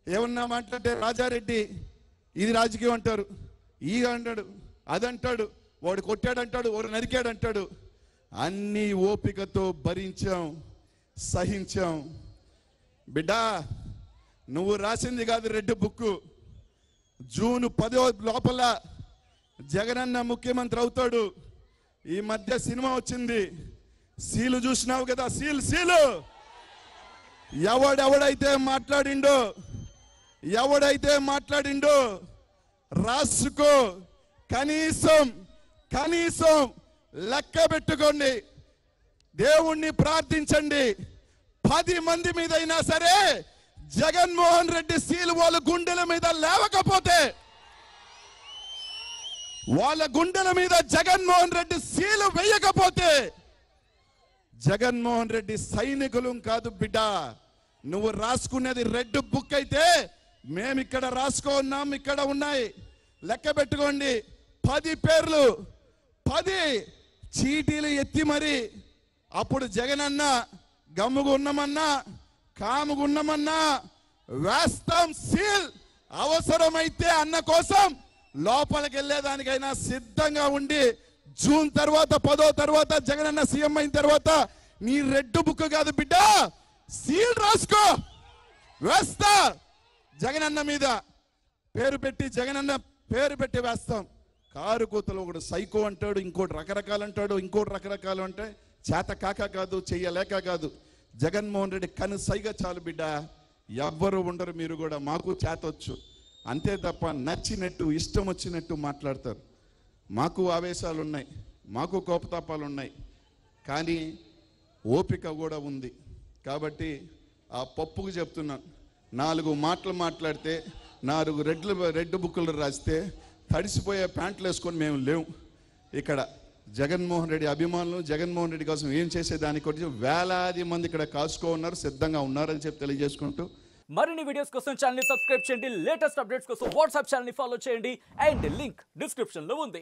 ఏమన్నా మాట్లాడితే రాజారెడ్డి ఇది రాజకీయం అంటారు, ఈ అంటాడు, అదంటాడు, వాడు కొట్టాడంటాడు, వాడు నరికాడంటాడు. అన్నీ ఓపికతో భరించాం, సహించాం. బిడ్డా, నువ్వు రాసింది కాదు రెడ్ బుక్. జూన్ 10 లోపల జగనన్న ముఖ్యమంత్రి అవుతాడు. ఈ మధ్య సినిమా వచ్చింది, సీలు చూసినావు కదా, సీలు. ఎవడైతే మాట్లాడిండో రాసుకో. కనీసం లెక్క పెట్టుకోండి. దేవుణ్ణి ప్రార్థించండి. 10 మంది మీద అయినా సరే జగన్మోహన్ రెడ్డి సీలు వాళ్ళ గుండెల మీద లేవకపోతే, వాళ్ళ గుండెల మీద జగన్మోహన్ రెడ్డి సీలు వేయకపోతే జగన్మోహన్ రెడ్డి సైనికులు కాదు బిడ్డ. నువ్వు రాసుకునేది రెడ్ బుక్ అయితే మేమిక్కడ రాసుకున్నాం, ఇక్కడ ఉన్నాయి. లెక్క పెట్టుకోండి. 10 పేర్లు, 10 చీటీలు ఎత్తి మరి అప్పుడు జగనన్న గమ్ముగున్నమన్నా కాముగున్నమన్నా వేస్తాం సీల్. అవసరమైతే అన్న కోసం లోపలికి వెళ్ళేదానికైనా సిద్ధంగా ఉండి జూన్ తర్వాత 10వ తర్వాత జగనన్న సీఎం అయిన తర్వాత నీ రెడ్ బుక్ కాదు బిడ్డ, సీల్ రాసుకో. వేస్తా జగనన్న మీద పేరు పెట్టి, జగనన్న పేరు పెట్టి వేస్తాం. కారు కూతలు ఒకడు సైకో అంటాడు, ఇంకోటి రకరకాలు అంటాడు, ఇంకోటి రకరకాలు అంటే చేత కాక కాదు, చెయ్యలేక కాదు. జగన్మోహన్ రెడ్డి కనుసైగా చాలు బిడ్డ, ఎవ్వరు ఉండరు. మీరు కూడా మాకు చేతొచ్చు అంతే తప్ప నచ్చినట్టు ఇష్టం వచ్చినట్టు మాట్లాడతారు. మాకు ఆవేశాలు ఉన్నాయి, మాకు కోపతాపాలు ఉన్నాయి, కానీ ఓపిక కూడా ఉంది. కాబట్టి ఆ పప్పుకు చెప్తున్నాను, 4 మాటలు మాట్లాడితే 4 రెడ్ బుక్కులు రాస్తే తడిసిపోయే ప్యాంట్లు వేసుకొని మేము లేవు. ఇక్కడ జగన్మోహన్ రెడ్డి అభిమానులు, జగన్మోహన్ రెడ్డి కోసం ఏం చేసేదానికి కొట్టి వేలాది మంది ఇక్కడ కాసుకో ఉన్నారు, సిద్ధంగా ఉన్నారని చెప్పి తెలియజేసుకుంటూ, మరిన్ని వీడియోస్ కోసం ఛానల్ ని సబ్స్క్రైబ్ చేయండి. లేటెస్ట్ అప్డేట్స్ కోసం వాట్సాప్ ఛానల్ ని ఫాలో చేయండి. అండ్ లింక్ డిస్క్రిప్షన్ లో ఉంది.